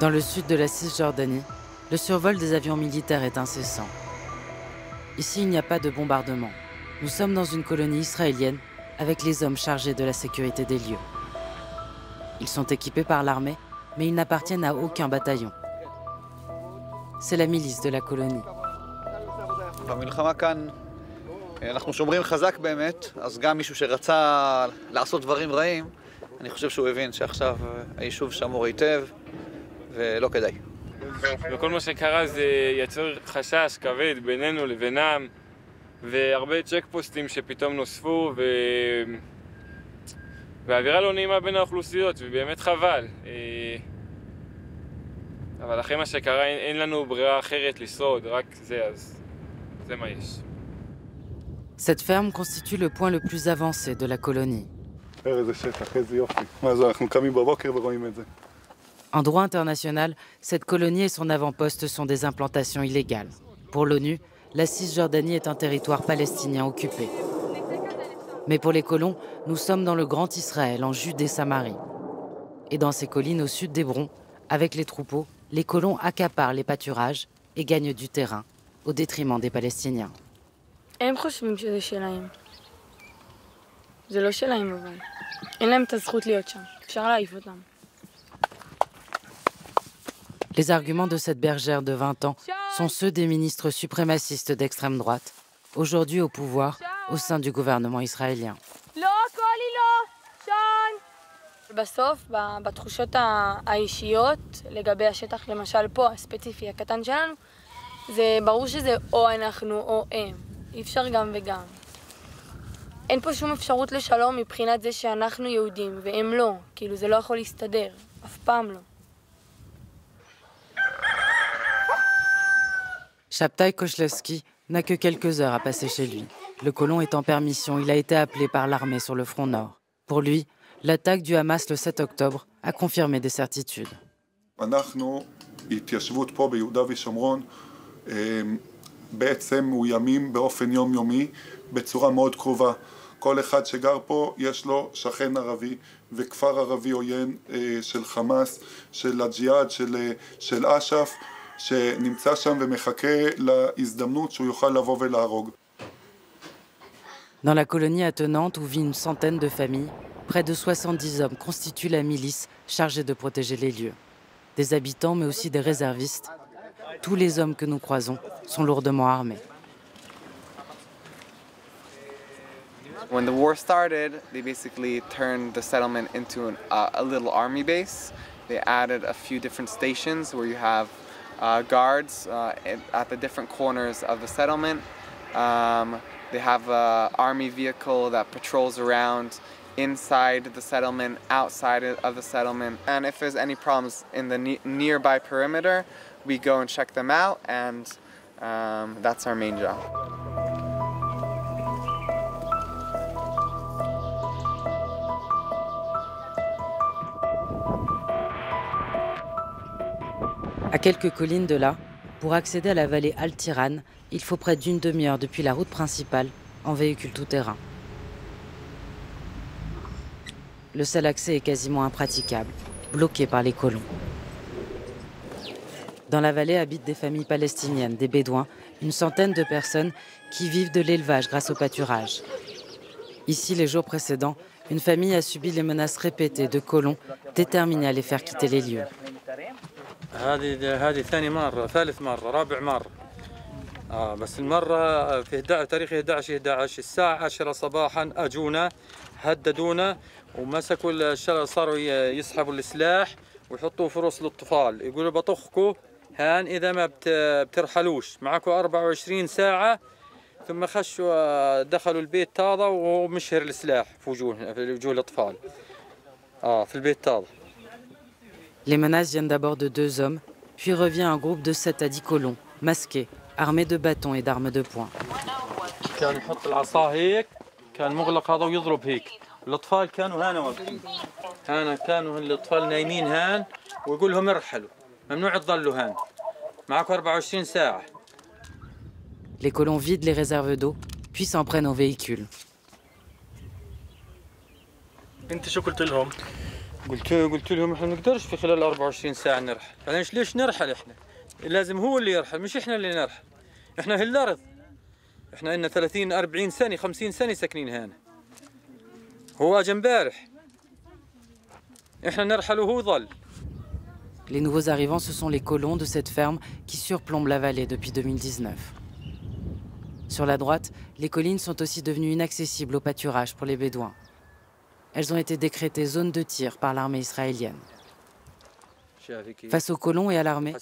Dans le sud de la Cisjordanie, le survol des avions militaires est incessant. Ici, il n'y a pas de bombardement. Nous sommes dans une colonie israélienne avec les hommes chargés de la sécurité des lieux. Ils sont équipés par l'armée, mais ils n'appartiennent à aucun bataillon. C'est la milice de la colonie. במלחמה כאן אנחנו שומרים חזק באמת, אז גם מישהו שרצה לעשות דברים רעים, אני חושב שהוא הבין שעכשיו היישוב שמור היטב ולא כדאי. וכל מה שקרה זה יצר חשש כבד בינינו לבינם, והרבה צ'ק פוסטים שפתאום נוספו, והאווירה לא נעימה בין האוכלוסיות, ובאמת חבל. אבל אחרי מה שקרה אין לנו ברירה אחרת לשרוד, רק זה, אז זה מה יש. Cette ferme constitue le point le plus avancé de la colonie. En droit international, cette colonie et son avant-poste sont des implantations illégales. Pour l'ONU, la Cisjordanie est un territoire palestinien occupé. Mais pour les colons, nous sommes dans le Grand Israël, en Judée-Samarie. Et dans ces collines au sud d'Hébron, avec les troupeaux, les colons accaparent les pâturages et gagnent du terrain, au détriment des Palestiniens. הם חושבים שזה שלהם. זה לא שלהם אבל. אין להם את הזכות להיות שם. אפשר להעיף אותם. Les arguments de cette bergère de 20 ans sont ceux des ministres suprémacistes d'extrême droite, aujourd'hui au pouvoir au sein du gouvernement israélien. בסוף, בתחושות האישיות, לגבי השטח, למשל פה, הספציפי, הקטן שלנו, זה ברור שזה או אנחנו או הם. אי אפשר גם וגם. אין פה שום אפשרות לשלום מבחינת זה שאנחנו יהודים והם לא. כאילו זה לא יכול להסתדר. אף פעם לא. Shabtai Koshlevski n'a que quelques heures à passer chez lui. Le colon est en permission, il a été appelé par l'armée sur le front nord. Pour lui, l'attaque du Hamas le 7 octobre a confirmé des certitudes. בעצם מאוימים באופן יומיומי בצורה מאוד קרובה. כל אחד שגר פה יש לו שכן ערבי וכפר ערבי עוין של חמאס, של הג'יהאד, של אש"ף, שנמצא שם ומחכה להזדמנות שהוא יוכל לבוא ולהרוג. Dans la colonie attenante où vit une centaine de familles, près de 70 hommes constituent la milice chargée de protéger les lieux. Des habitants mais aussi des réservistes. Tous les hommes que nous croisons sont lourdement armés. When the war started, they basically turned the settlement into a little army base. They added a few different stations where you have guards at the different corners of the settlement. They have an army vehicle that patrols around inside the settlement, outside of the settlement. And if there's any problems in the nearby perimeter, we go and check them out, and that's our main job. À quelques collines de là, pour accéder à la vallée Al-Tiran, il faut près d'une demi-heure depuis la route principale en véhicule tout-terrain. Le seul accès est quasiment impraticable, bloqué par les colons. Dans la vallée habitent des familles palestiniennes, des bédouins, une centaine de personnes qui vivent de l'élevage grâce au pâturage. Ici, les jours précédents, une famille a subi les menaces répétées de colons déterminés à les faire quitter les lieux. هذه ثاني مرة، ثالث مرة، رابع مرة. بس المرة في تاريخ 11 الساعة 10 صباحا أجونا هددونا ومسكوا الشارع، صاروا يسحبوا السلاح ويحطوه في رؤوس الأطفال، يقولوا بطخكوا هان إذا ما بترحلوش، معكم 24 ساعة. ثم خشوا دخلوا البيت تاضا ومشهر السلاح في وجوه الأطفال. في البيت تاضا. Les menaces viennent d'abord de 2 hommes, puis revient un groupe de 7 à 10 colons, masqués, armés de bâtons et d'armes de poing. كان يحط العصا هيك، كان مغلق هذا ويضرب هيك. الأطفال كانوا هنا واقفين. هنا كانوا الأطفال نايمين هان ويقول لهم ارحلوا، ممنوع تضلوا هان. معكم 24 ساعة. Les colons vident les réserves d'eau, puis s'en prennent aux véhicules. انت شو قلت لهم؟ قلت لهم احنا ما نقدرش في خلال 24 ساعة نرحل. ليش نرحل احنا؟ لازم هو اللي يرحل مش احنا اللي نرحل. احنا هالارض. احنا لنا 30 40 سنة 50 سنة ساكنين هنا. هو اجى امبارح. احنا نرحل وهو ظل. Les nouveaux arrivants, ce sont les colons de cette ferme qui surplombent la vallée depuis 2019. Sur la droite, les collines sont aussi devenues inaccessibles au pâturage pour les Bédouins. Elles ont été décrétées zones de tir par l'armée israélienne. Face aux colons et à l'armée,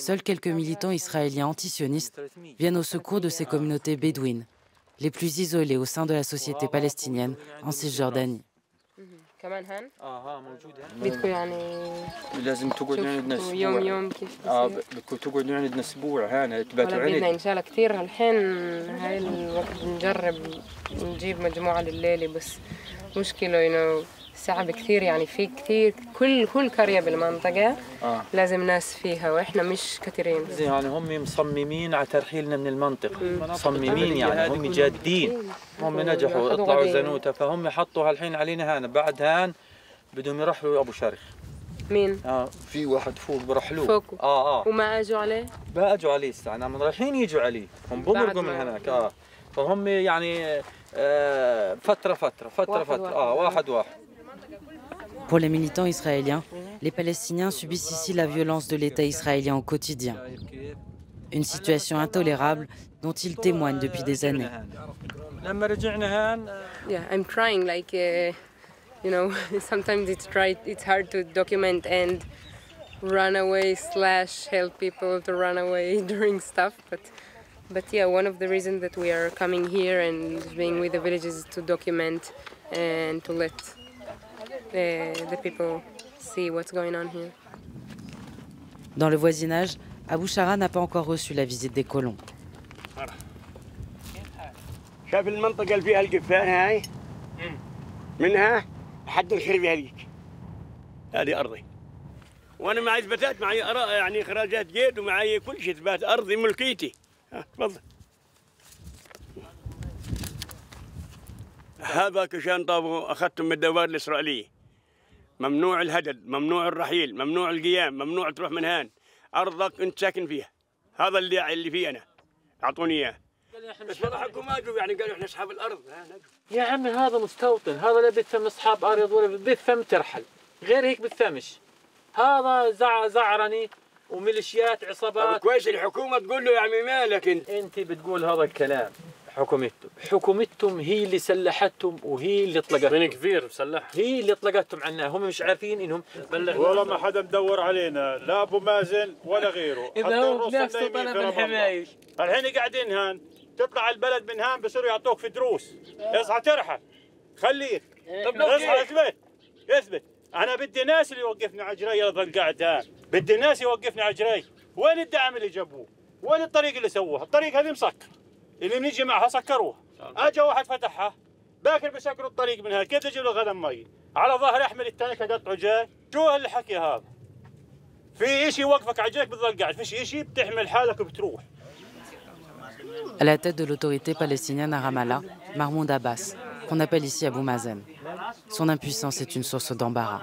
seuls quelques militants israéliens antisionistes viennent au secours de ces communautés bédouines, les plus isolées au sein de la société palestinienne en Cisjordanie. كمان هان؟ موجودة. بدكم يعني لازم تقعدوا عندنا اسبوع. يوم كيف بدكم تقعدوا عندنا اسبوع هنا تباتوا عندنا. بدنا عندنا ان شاء الله كثير الحين هاي الوقت نجرب نجيب مجموعة لليلة بس مشكلة انه صعب كثير يعني في كثير كل قرية بالمنطقة لازم ناس فيها واحنا مش كثيرين. يعني هم مصممين على ترحيلنا من المنطقة. مصممين يعني هم جادين. هم نجحوا اطلعوا زنوتة فهم حطوا هالحين علينا هنا بعد هان بدهم يرحلوا ابو شرخ. مين؟ في واحد فوق برحلوه. فوق. وما اجوا عليه؟ ما اجوا عليه لسه انا رايحين يجوا عليه. هم بمرقوا من هناك فهم يعني فترة واحد. Pour les militants israéliens, les Palestiniens subissent ici la violence de l'État israélien au quotidien. Une situation intolérable dont ils témoignent depuis des années. Yeah, I'm trying like you know sometimes it's hard to document and run away / help people to run away during stuff but yeah, one of the reasons that we are coming here and being with the villages is to document and to let the people see what's going on here. Dans le voisinage, Abou Shara n'a pas encore reçu la visite des colons. شايف المنطقة اللي فيها القفان هاي منها لحد الخربي هذيك هذه أرضي وأنا معي إثباتات معي يعني إخراجات جيد ومعي كل شيء إثبات أرضي ملكيتي تفضل هذا كشان طابو أخذتم من الدوائر الإسرائيلية ممنوع الهدد ممنوع الرحيل ممنوع القيام ممنوع تروح من هان أرضك أنت ساكن فيها هذا اللي فيه أنا أعطوني إياه بس حقهم ما اجوا يعني قالوا احنا اصحاب الارض يا عمي هذا مستوطن هذا لا بيفهم اصحاب ارض ولا بيفهم ترحل غير هيك بتفهمش هذا زعرني وميليشيات عصابات كويس الحكومه تقول له يا عمي مالك انت بتقول هذا الكلام حكومتهم هي اللي سلحتهم وهي اللي طلقتهم من كبير مسلح هي اللي طلقتهم عنا هم مش عارفين انهم والله ما حدا مدور علينا لا ابو مازن ولا غيره اذا هو بنفسه طلب الحمايش الحين قاعدين هان تطلع البلد من هان بصيروا يعطوك في دروس اصحى ترحل خليك اصحى اثبت انا بدي ناس اللي يوقفني على جري يظل قاعد هان بدي ناس يوقفني على جري وين الدعم اللي جابوه وين الطريق اللي سووها الطريق هذه مسكر اللي بنيجي معها سكروها اجى واحد فتحها باكر بسكروا الطريق منها كيف يجيب له غنم مي على ظهر احمل التانك قطعه جاي شو هالحكي هذا في شيء يوقفك على جريك بتظل قاعد فيش شيء بتحمل حالك وبتروح. À la tête de l'autorité palestinienne à Ramallah, Mahmoud Abbas, qu'on appelle ici Abou Mazen. Son impuissance est une source d'embarras.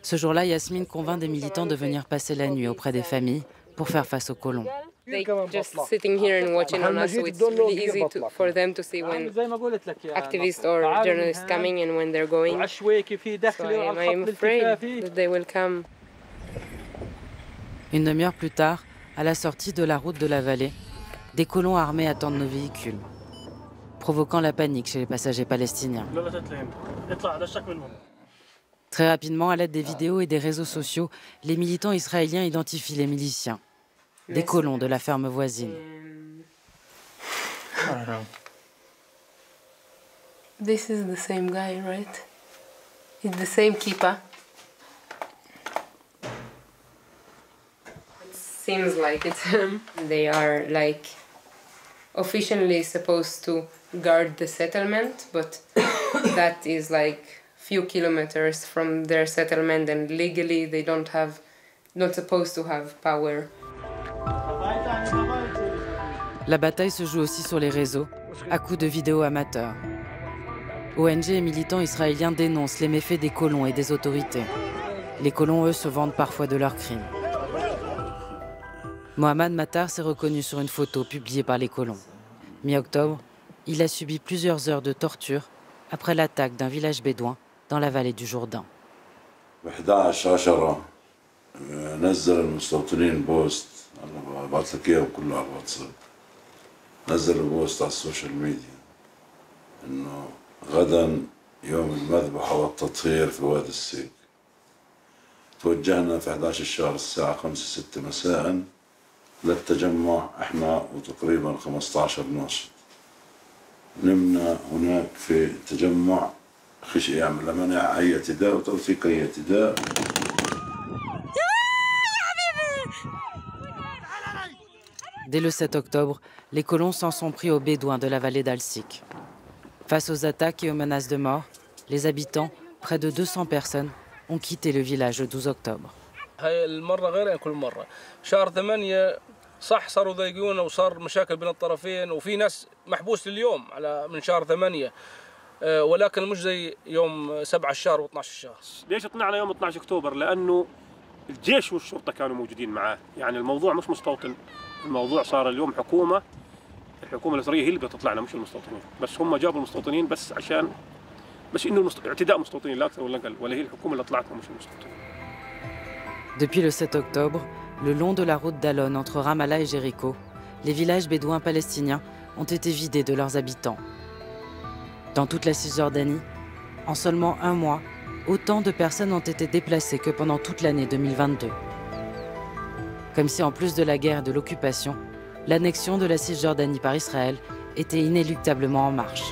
Ce jour-là, Yasmine convainc des militants de venir passer la nuit auprès des familles pour faire face aux colons. They just sitting here and watching on us, so it's really easy for them to see when activists or journalists coming and when they're going. So I'm afraid that they will come. Une demi-heure plus tard, à la sortie de la route de la vallée, des colons armés attendent nos véhicules, provoquant la panique chez les passagers palestiniens. Très rapidement, à l'aide des vidéos et des réseaux sociaux, les militants israéliens identifient les miliciens, des colons de la ferme voisine. This is the same guy, right? It's the same keeper. Seems like it's him. They are like officially supposed to guard the settlement, but that is like few kilometers from their settlement, and legally they not supposed to have power. La bataille se joue aussi sur les réseaux, à coups de vidéos amateurs. ONG et militants israéliens dénoncent les méfaits des colons et des autorités. Les colons, eux, se vantent parfois de leurs crimes. Mohamed Matar s'est reconnu sur une photo publiée par les colons. Mi-octobre, il a subi plusieurs heures de torture après l'attaque d'un village bédouin dans la vallée du Jourdain. نزل المستوطنين بوست انا بعت لك اياه كله على الواتساب نزلوا بوست على السوشيال ميديا انه غدا يوم المذبحة والتطهير في وادي السيك توجهنا في 11 الشهر الساعة 5-6 مساء للتجمع احنا وتقريبا 15 ناشط نمنا هناك في التجمع خشي يعمل لمنع اي اعتداء وتوثيق اي اعتداء. Dès le 7 octobre, les colons s'en sont pris aux Bédouins de la vallée d'Al-Sik. Face aux attaques et aux menaces de mort, les habitants, près de 200 personnes, ont quitté le village le 12 octobre. شهر 8 صح صاروا يضايقونا وصار مشاكل بين الطرفين وفي ناس محبوس لليوم على من شهر 8 ولكن مش زي يوم 7 الشهر و12 الشهر. ليش طلعنا يوم 12 اكتوبر؟ لانه الجيش والشرطه كانوا موجودين معاه، يعني الموضوع مش مستوطن، الموضوع صار اليوم حكومه، الحكومه الاسرائيليه هي اللي بتطلعنا مش المستوطنين، بس هم جابوا المستوطنين بس عشان بس انه اعتداء مستوطنين لا اكثر ولا اقل، ولا هي الحكومه اللي طلعتنا مش المستوطنين. Depuis le 7 octobre, le long de la route d'Alon entre Ramallah et Jéricho, les villages bédouins palestiniens ont été vidés de leurs habitants. Dans toute la Cisjordanie, en seulement un mois, autant de personnes ont été déplacées que pendant toute l'année 2022. Comme si en plus de la guerre et de l'occupation, l'annexion de la Cisjordanie par Israël était inéluctablement en marche.